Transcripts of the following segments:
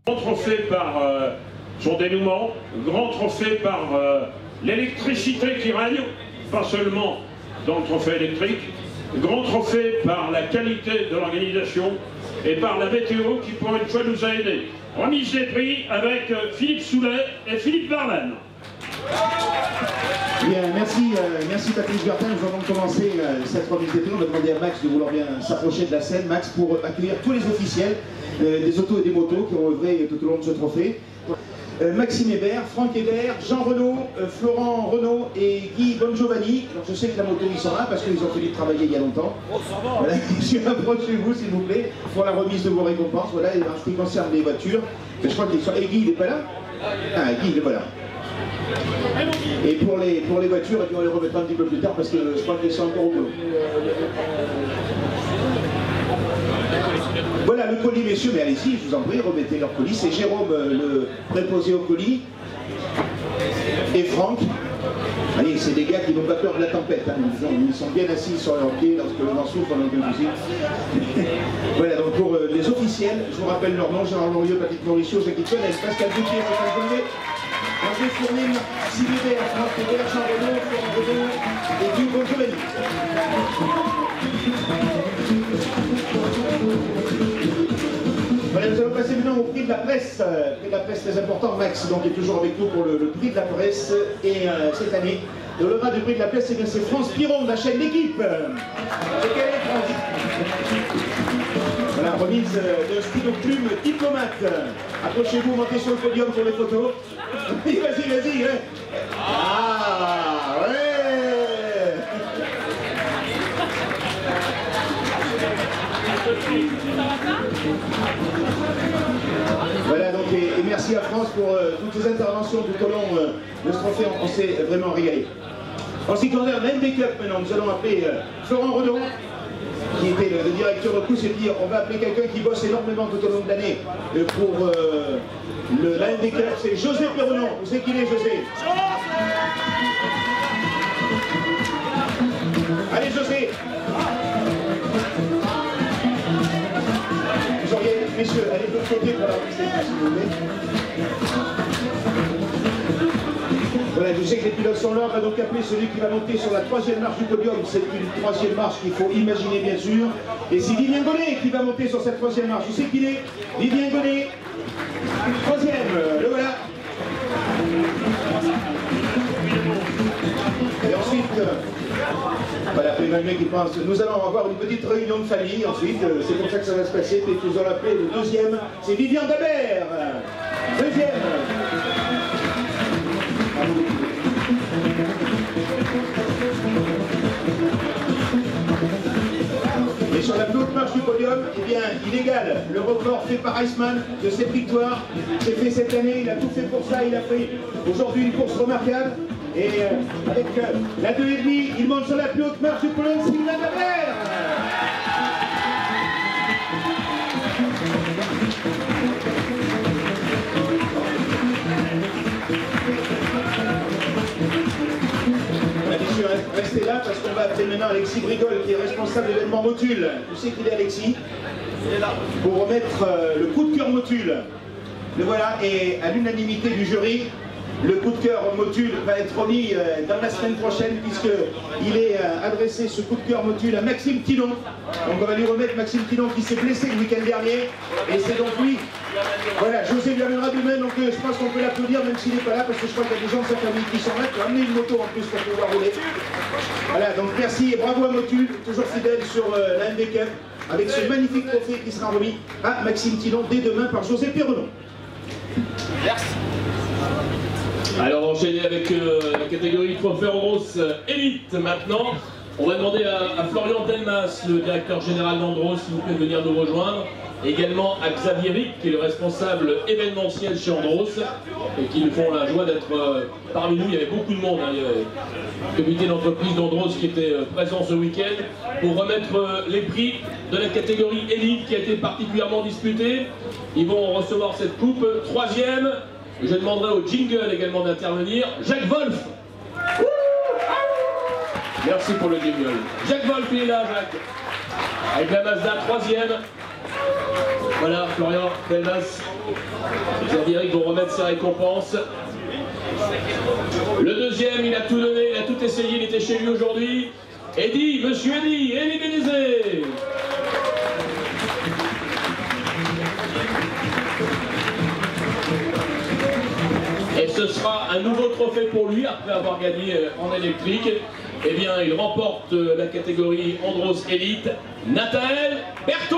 Grand trophée par son dénouement, grand trophée par l'électricité qui règne, pas seulement dans le trophée électrique, grand trophée par la qualité de l'organisation et par la météo qui pour une fois nous a aidés. Remise des prix avec Philippe Soulet et Philippe Verlaine. Bien, merci Patrice Bertin. Nous allons commencer cette remise des prix. On va demander à Max de vouloir bien s'approcher de la scène. Max, pour accueillir tous les officiels des autos et des motos qui ont œuvré tout au long de ce trophée. Maxime Hébert, Franck Hébert, Jean Renaud, Florent Renaud et Guy Bongiovanni. Alors je sais que la moto ils sont là parce qu'ils ont fini de travailler il y a longtemps. Voilà, approchez-vous s'il vous plaît pour la remise de vos récompenses. Voilà, et en ce qui concerne les voitures, je crois qu'ils sont. Et Guy il n'est pas là? Ah, Guy il n'est pas là. Et pour les voitures, on les remettra un petit peu plus tard parce que je crois qu'ils sont encore au boulot. Voilà le colis, messieurs, mais allez-y, je vous en prie, remettez leur colis. C'est Jérôme, le préposé au colis, et Franck. Allez, c'est des gars qui n'ont pas peur de la tempête. Hein. Ils sont bien assis sur leurs pieds lorsque le vent souffle en aucun souci. Voilà, donc pour les officiels, je vous rappelle leur nom: Gérard Lorieux, Patrick Mauricio, Jacques Tonel, Pascal Gauthier, Pascal Gauthier, Hervé Fournil, Sylvie Hébert, Franck Hébert, Jean Renaud, Florent Renaud et Guy Bongiovanni. Voilà, nous allons passer maintenant au prix de la presse. Prix de la presse très important. Max donc est toujours avec nous pour le prix de la presse. Et cette année, le lauréat du prix de la presse, c'est France Piron de la chaîne L'équipe. C'est quelle est France? Voilà, remise de stylo plume diplomate. Approchez-vous, montez sur le podium pour les photos. Vas-y, vas-y. Hein. Ah, ouais. Voilà, donc, et merci à France pour toutes ces interventions tout au long de ce trophée. On s'est vraiment régalé. En ce qui concerne l'NB Cup, maintenant, nous allons appeler Florent Renaud, qui était le directeur de course, et puis on va appeler quelqu'un qui bosse énormément tout au long de l'année pour l'NB Cup, c'est José Perronon. Vous savez qui il est, José? Allez, José. Messieurs, allez de l'autre côté pour la remise des prix, s'il vous plaît. Voilà, je sais que les pilotes sont là. On va donc appeler celui qui va monter sur la troisième marche du podium. C'est une troisième marche qu'il faut imaginer, bien sûr. Et c'est Vivien Gonnet qui va monter sur cette troisième marche. Je sais qu'il est Vivien Gonnet. Troisième, le voilà. Et ensuite, voilà, pour Emmanuel qui pense, nous allons avoir une petite réunion de famille ensuite, c'est comme ça que ça va se passer, puis nous allons appeler le deuxième, c'est Vivian Dabert. Deuxième. Et sur la plus haute marche du podium, eh bien, il égale le record fait par Iceman de cette victoire. C'est fait cette année, il a tout fait pour ça, il a fait aujourd'hui une course remarquable. Et avec la 2,5, il monte sur la plus haute marche du podium, c'est Vivian Dabert. Restez là parce qu'on va appeler maintenant Alexis Brigol qui est responsable de l'événement Motul. Tu sais qu'il est Alexis? Il est là. Pour remettre le coup de cœur Motul. Le voilà, et à l'unanimité du jury, le coup de cœur Motul va être remis dans la semaine prochaine puisqu'il est adressé ce coup de cœur Motul à Maxime Tillon. Donc on va lui remettre Maxime Tillon qui s'est blessé le week-end dernier. Et c'est donc lui. Voilà, José lui amènera demain, donc je pense qu'on peut l'applaudir même s'il n'est pas là parce que je crois qu'il y a des gens de sa famille qui sont là, qui ont amené une moto en plus pour pouvoir rouler. Voilà, donc merci et bravo à Motul, toujours fidèle sur la NB Cup, avec ce magnifique trophée qui sera remis à Maxime Tillon dès demain par José Perronon. Merci. Alors on va enchaîner avec la catégorie Trophée Andros Élite maintenant. On va demander à Florian Delmas, le directeur général d'Andros, s'il vous plaît, de venir nous rejoindre. Également à Xavier Rick, qui est le responsable événementiel chez Andros, et qui nous font la joie d'être parmi nous. Il y avait beaucoup de monde, hein. Il y avait le comité d'entreprise d'Andros qui était présent ce week-end pour remettre les prix de la catégorie Élite qui a été particulièrement disputée. Ils vont recevoir cette coupe. Troisième, je demanderai au jingle également d'intervenir, Jacques Wolf. Merci pour le jingle. Jacques Wolf, il est là, Jacques. Avec la Mazda, troisième. Voilà, Florian Delmas Xavier vont remettre ses récompenses. Le deuxième, il a tout donné, il a tout essayé, il était chez lui aujourd'hui. Eddy, monsieur Eddy, Elie Bénézé. Et ce sera un nouveau trophée pour lui après avoir gagné en électrique. Eh bien, il remporte la catégorie Andros Elite, Nathaël Berton.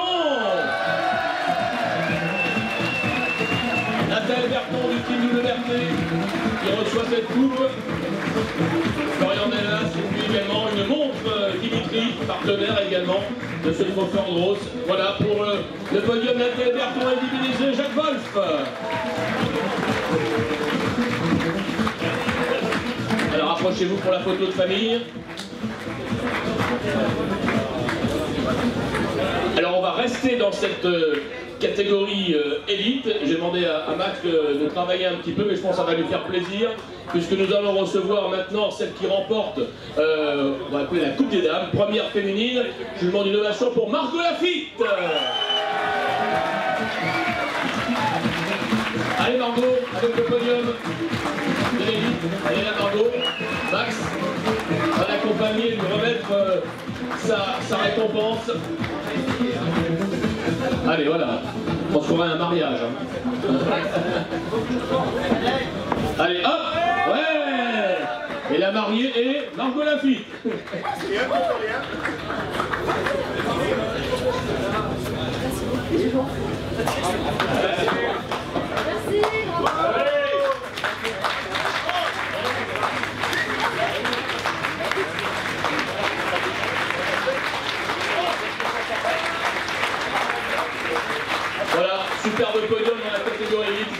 Nathaël Berton du Team WRT qui reçoit cette coupe. Florian Delmas et puis également une montre Dimitri, partenaire également de ce trophée Andros. Voilà pour le podium Nathaël Berton, Elie Bénézé, Jacques Wolf. Alors approchez-vous pour la photo de famille. Alors on va rester dans cette catégorie élite. J'ai demandé à Max de travailler un petit peu, mais je pense que ça va lui faire plaisir, puisque nous allons recevoir maintenant celle qui remporte, on va appeler la Coupe des Dames, première féminine. Je lui demande une ovation pour Margot Lafitte. Allez Margot, avec le podium de l'élite. Allez là Margot. Max va l'accompagner et lui remettre sa récompense. Allez, voilà. On se fera un mariage. Hein. Allez, hop. Ouais. Et la mariée est Margot Lafitte. Voilà, superbe podium dans la catégorie élite.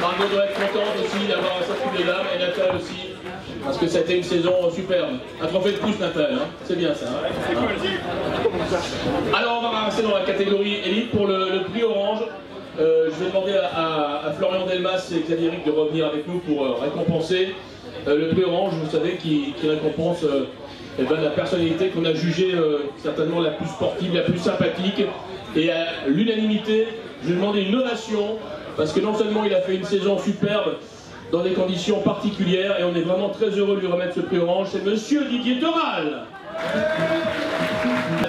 Margot doit être contente aussi d'avoir sa coupe des dames, et Nathalie aussi, parce que ça a été une saison superbe. Un trophée de pouce, Nathalie, hein. C'est bien ça. Hein. Alors on va rester dans la catégorie élite pour le prix orange. Je vais demander à Florian Delmas et Xavier de revenir avec nous pour récompenser le prix orange, vous savez, qui récompense eh ben, la personnalité qu'on a jugée certainement la plus sportive, la plus sympathique. Et à l'unanimité, je lui ai demandé une ovation, parce que non seulement il a fait une saison superbe dans des conditions particulières, et on est vraiment très heureux de lui remettre ce prix orange, c'est monsieur Didier Doral.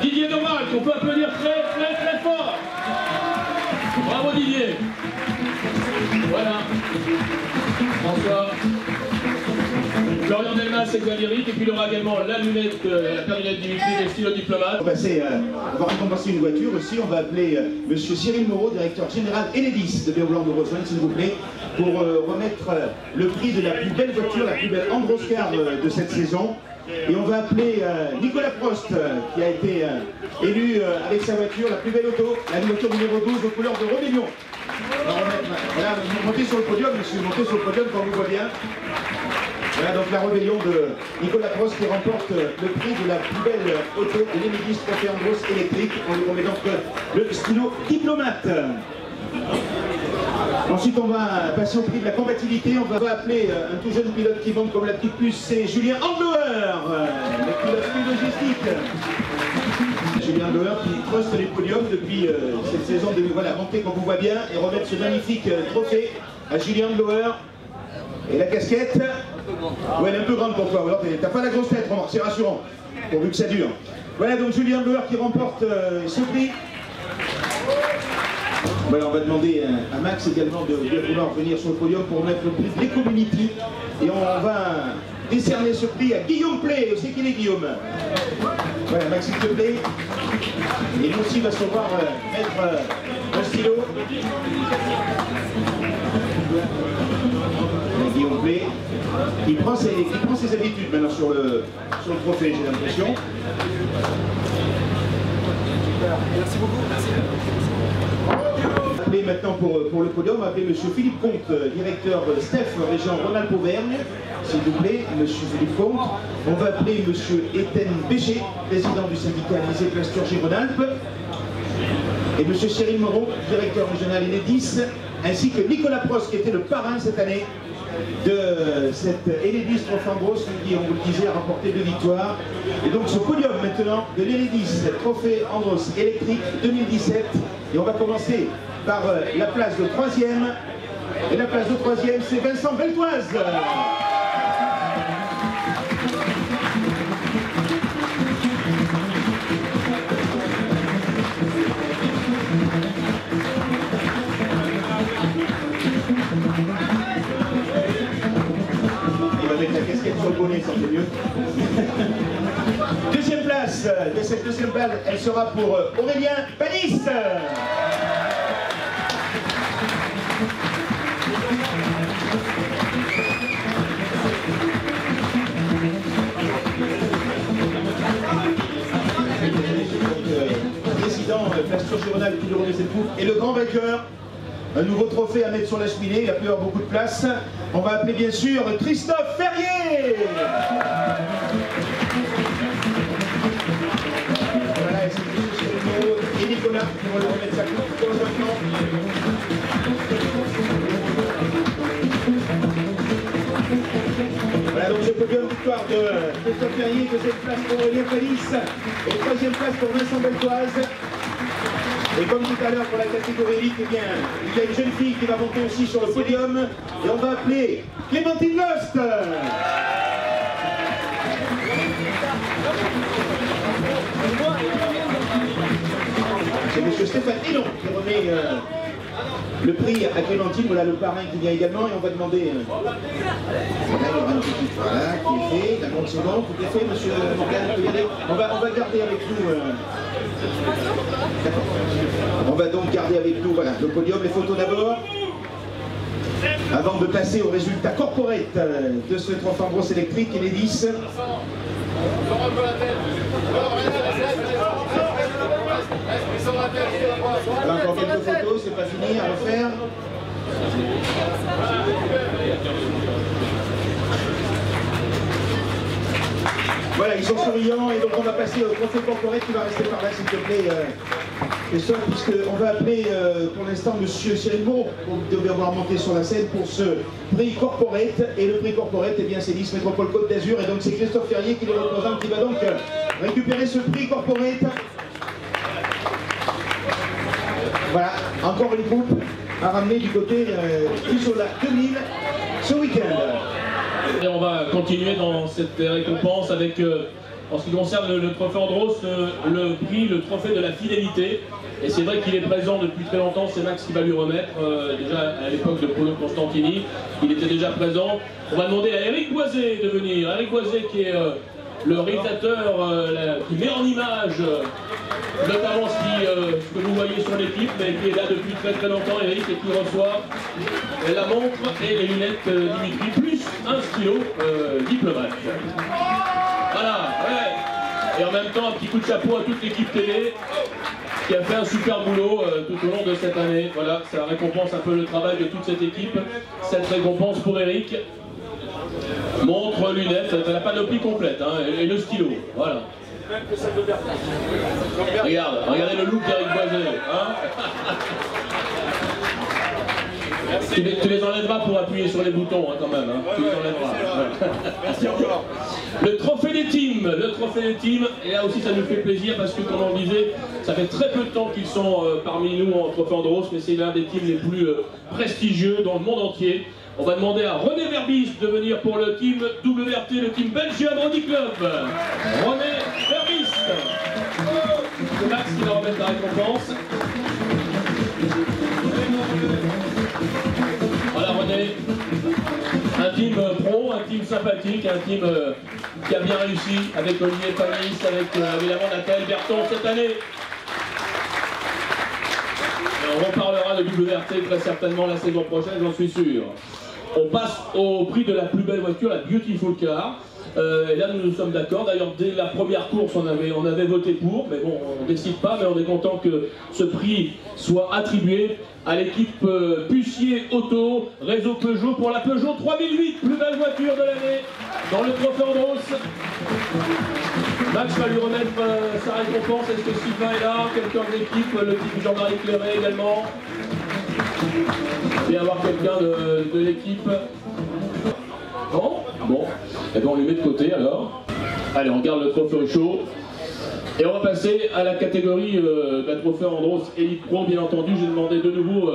Didier Doral, qu'on peut applaudir très fort. Bravo Didier. Voilà. François. Florian Delmas et Xavier, et puis il aura également la lunette, la paire de lunettes Dimitri, le stylo diplomate. On va récompenser une voiture aussi. On va appeler monsieur Cyril Moreau, directeur général Enedis de Béoul, de rejoindre s'il vous plaît, pour remettre le prix de la plus belle voiture, la plus belle Andros Car de cette saison. Et on va appeler Nicolas Prost, qui a été élu avec sa voiture, la plus belle auto, la voiture numéro 12 aux couleurs de Rébellion. Voilà, montez sur le podium, monsieur, montez sur le podium quand on vous voit bien. Voilà donc la rébellion de Nicolas Prost qui remporte le prix de la plus belle auto de l'Enedis Trophée Andros électrique. On lui remet donc le stylo diplomate. Ensuite on va passer au prix de la combativité. On va appeler un tout jeune pilote qui monte comme la petite puce, c'est Julien Andlauer, le pilote plus logistique. Julien Andlauer qui truste les podiums depuis cette saison de voilà, monter comme vous voit bien et remettre ce magnifique trophée à Julien Andlauer. Et la casquette, ouais, elle est un peu grande pour toi, alors t'as pas la grosse tête, remarque, c'est rassurant, pourvu que ça dure. Voilà donc Julien Andlauer qui remporte ce prix. Voilà, on va demander à Max également de vouloir venir sur le podium pour mettre le prix de l'Ecommunity. Et on va décerner ce prix à Guillaume Play. Où c'est qu'il est Guillaume? Voilà, Max s'il te plaît. Et nous aussi, il va se voir mettre un stylo. Guillaume Play, il prend ses habitudes maintenant sur le trophée, j'ai l'impression. Merci beaucoup. Merci. Appeler maintenant pour le podium, appeler M. Philippe Comte, directeur STEF région Rhône-Alpes-Auvergne, s'il vous plaît, M. Philippe Comte. On va appeler M. Étienne Bécher, président du syndicat Élysée Plasturgie Rhône-Alpes, et M. Cyril Moreau, directeur régional Enedis, ainsi que Nicolas Prost, qui était le parrain cette année de cette Enedis Trophée Andros, qui, on vous le disait, a remporté 2 victoires. Et donc ce podium maintenant de l'Enedis Trophée Andros électrique 2017. Et on va commencer par la place de 3e. Et la place de 3e, c'est Vincent Beltoise. Il va mettre la casquette sur le bonnet, ça fait mieux. Deuxième place de cette deuxième balle, elle sera pour Aurélien Panis. Président Plasture Gironal qui lui remet cette coupe. Et le grand vainqueur, un nouveau trophée à mettre sur la cheminée, il va plus avoir beaucoup de place. On va appeler bien sûr Christophe Ferrier. Voilà, et Nicolas qui vont lui remettre sa coupe dans un plan. Voilà donc ce podium victoire de Christophe Ferrier, deuxième place pour Aurélien Panis et troisième place pour Vincent Beltoise. Et comme tout à l'heure pour la catégorie élite, eh bien, il y a une jeune fille qui va monter aussi sur le podium et on va appeler Clémentine Lost. C'est M. Stéphane Hénon qui remet le prix à Clémentine. Voilà le parrain qui vient également et on va demander. Voilà, il y aura une petite voilà, qui est fait. La montre c'est bon, tout est fait, monsieur Morgan, vous pouvez y aller. On va garder avec nous. On va donc garder avec nous voilà, le podium, les photos d'abord. Avant de passer au résultat corporate de ce trophée en brosse électrique et les 10. Voilà, encore quelques photos, c'est pas fini à refaire. Voilà, ils sont souriants et donc on va passer au trophée corporate qui va rester par là s'il te plaît. Puisqu'on va appeler pour l'instant monsieur Cyril Moore, vous devez avoir monté sur la scène pour ce prix corporate. Et le prix corporate, eh bien c'est Nice Métropole Côte d'Azur et donc c'est Christophe Ferrier qui le représente, qui va donc récupérer ce prix corporate. Voilà, encore une coupe à ramener du côté d'Isola 2000 ce week-end. Et on va continuer dans cette récompense avec, en ce qui concerne le trophée Andros, le prix, le trophée de la fidélité. Et c'est vrai qu'il est présent depuis très longtemps, c'est Max qui va lui remettre, déjà à l'époque de Bruno Constantini, il était déjà présent. On va demander à Eric Boiset de venir. Eric Boiset qui est le réalisateur qui met en image notamment ce que vous voyez sur l'équipe, mais qui est là depuis très très longtemps, Eric, et qui reçoit la montre et les lunettes Dimitri, plus un stylo diplomate. Voilà, ouais. Et en même temps, un petit coup de chapeau à toute l'équipe télé qui a fait un super boulot tout au long de cette année. Voilà, ça récompense un peu le travail de toute cette équipe. Cette récompense pour Eric. Montre, lunettes, la panoplie complète, hein, et le stylo, voilà. Regardez le look d'Eric Boiset. Hein. Tu les enlèveras pour appuyer sur les boutons, hein, quand même. Hein. Tu les enlèveras. Ouais. Merci encore. Le trophée des teams, et là aussi ça nous fait plaisir parce que comme on disait, ça fait très peu de temps qu'ils sont parmi nous en trophée Andros, mais c'est l'un des teams les plus prestigieux dans le monde entier. On va demander à René Verbis de venir pour le team WRT, le team Belgium Rody Club. René Verbis. C'est Max qui va remettre la récompense. Voilà René. Un team pro, un team sympathique, un team qui a bien réussi avec Olivier Panis, avec évidemment Nathalie Berton cette année. Et on reparlera de WRT très certainement la saison prochaine, j'en suis sûr. On passe au prix de la plus belle voiture, la Beautiful Car. Et là, nous sommes d'accord. D'ailleurs, dès la première course, on avait voté pour. Mais bon, on ne décide pas. Mais on est content que ce prix soit attribué à l'équipe Pucier Auto, réseau Peugeot, pour la Peugeot 3008, plus belle voiture de l'année, dans le trophée Andros. Max va lui remettre sa récompense. Est-ce que Sylvain est là? Quelqu'un de l'équipe? Le type Jean-Marie Cléré également. Il va y avoir quelqu'un de l'équipe. Non? Bon. Et bien on lui met de côté alors. Allez, on regarde le trophée chaud. Et on va passer à la catégorie trophée Andros Elite Pro, bien entendu. J'ai demandé de nouveau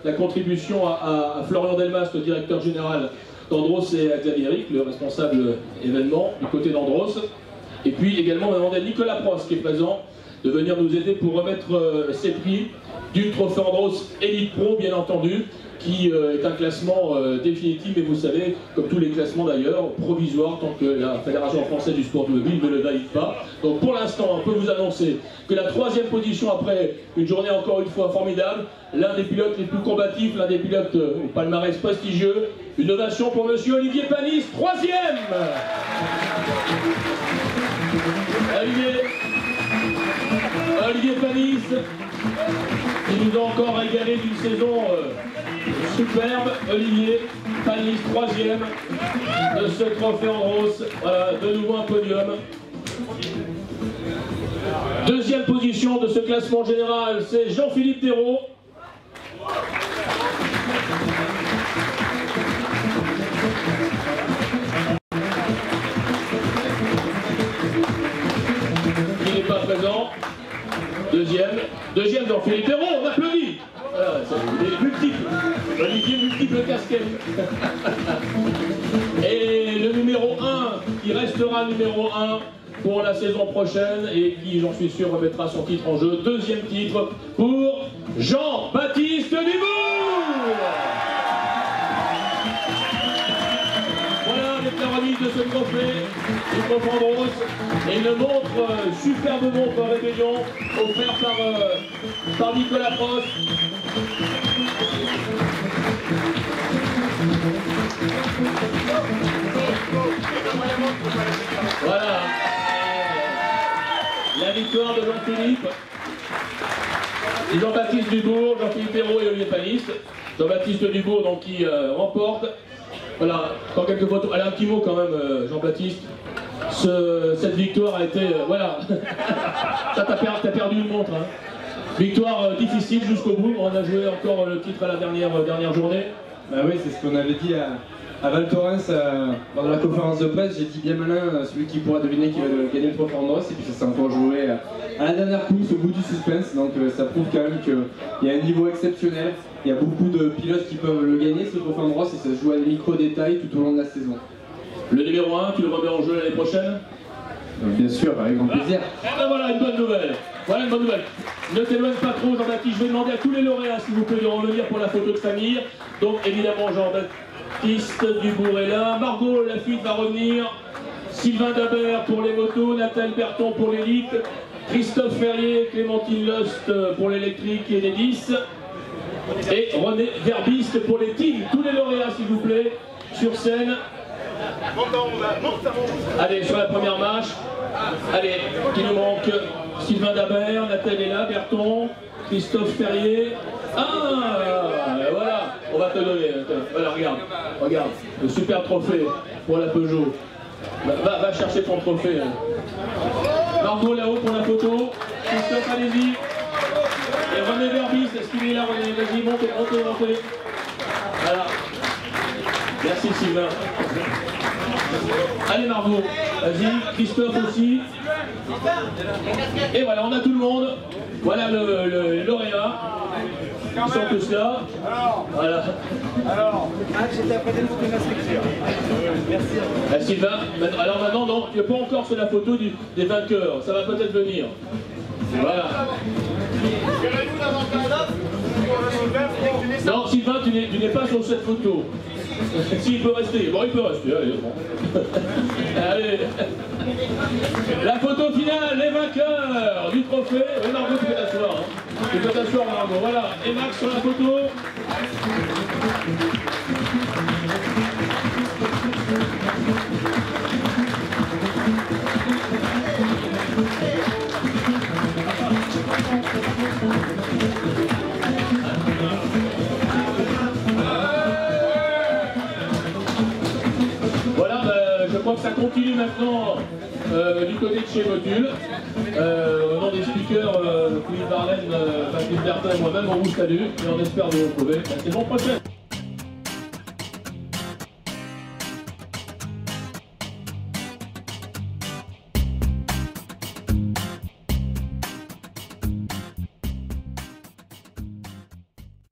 la contribution à Florian Delmas, le directeur général d'Andros, et à Xavier Eric, le responsable événement du côté d'Andros. Et puis également on a demandé à Nicolas Prost, qui est présent, de venir nous aider pour remettre ces prix du trophée Andros Elite Pro, bien entendu, qui est un classement définitif, et vous savez, comme tous les classements d'ailleurs, provisoire, tant que la Fédération française du sport automobile ne le valide pas. Donc pour l'instant, on peut vous annoncer que la 3e position, après une journée encore une fois formidable, l'un des pilotes les plus combatifs, l'un des pilotes au palmarès prestigieux, une ovation pour monsieur Olivier Panis, 3e. Olivier Panis, qui nous a encore régalé d'une saison superbe. Olivier Panis, 3e de ce trophée Andros. Voilà, de nouveau un podium. 2e position de ce classement général, c'est Jean-Philippe Dérault. Qui n'est pas présent. Deuxième Jean-Philippe Dérault, on applaudit. Voilà, il est multiple. Olivier multiple casquette. Et le numéro 1, qui restera numéro 1 pour la saison prochaine et qui, j'en suis sûr, remettra son titre en jeu. 2e titre pour Jean-Baptiste Dubourg. Voilà les remise de ce trophée du trophée Andros et une montre, superbe montre Rébellion, offerte par Nicolas Prost. Voilà la victoire de Jean-Philippe, Jean-Baptiste Dubourg, Jean-Philippe Dérault et Olivier Panis. Jean-Baptiste Dubourg donc qui remporte. Voilà, encore quelques photos. Allez, un petit mot quand même, Jean-Baptiste. Cette victoire a été... voilà. Ça, t'as perdu une montre. Hein. Victoire difficile jusqu'au bout. On a joué encore le titre à la dernière journée. Bah oui, c'est ce qu'on avait dit à Val Thorens lors de la conférence de presse. J'ai dit bien malin, celui qui pourra deviner qui va gagner le trophée Andros. Et puis ça s'est encore joué à la dernière course, au bout du suspense. Donc ça prouve quand même qu'il y a un niveau exceptionnel. Il y a beaucoup de pilotes qui peuvent le gagner, ce trophée Andros, et ça se joue à des micro-détails tout au long de la saison. Le numéro 1, tu le remets en jeu l'année prochaine? Bien sûr, avec grand plaisir. Ben voilà une bonne nouvelle. Voilà une bonne nouvelle. Ne t'éloigne pas trop, Jean-Baptiste. Je vais demander à tous les lauréats, s'il vous plaît, de revenir pour la photo de famille. Donc évidemment, Jean-Baptiste Dubourg est là. Margot Lafitte va revenir. Sylvain Dabert pour les motos. Nathalie Berton pour l'élite. Christophe Ferrier, Clémentine Lost pour l'électrique et les 10. Et René Verbiste pour les teams. Tous les lauréats, s'il vous plaît, sur scène. Allez, sur la première marche. Allez, qui nous manque? Sylvain Dabert, Nathalie est là, Berton, Christophe Ferrier. Ah, voilà, on va te donner. Voilà, regarde, le super trophée pour la Peugeot. Va chercher ton trophée. Margot là-haut pour la photo. Christophe, allez-y. Et René Verbiste, est-ce qu'il est là, René? Vas-y, montez. Voilà. Merci Sylvain. Allez Margot, vas-y, Christophe aussi. Et voilà, on a tout le monde. Voilà le lauréat. Ils sont tous là. Voilà. J'étais après de la lecture. Merci. Sylvain, alors maintenant, non, tu n'es pas encore sur la photo des vainqueurs. Ça va peut-être venir. Voilà. Non, Sylvain, tu n'es pas sur cette photo. S'il peut rester. Bon, il peut rester. Allez, bon. Allez. La photo finale, les vainqueurs du trophée. Et Margot, tu peux t'asseoir. Hein. Tu peux t'asseoir, Margot. Voilà. Et Max sur la photo. Ça continue maintenant du côté de chez Motul. Au nom des speakers, Philippe Barlaine, Patrick Bertin et moi-même, on vous salue et on espère vous retrouver la saison prochaine.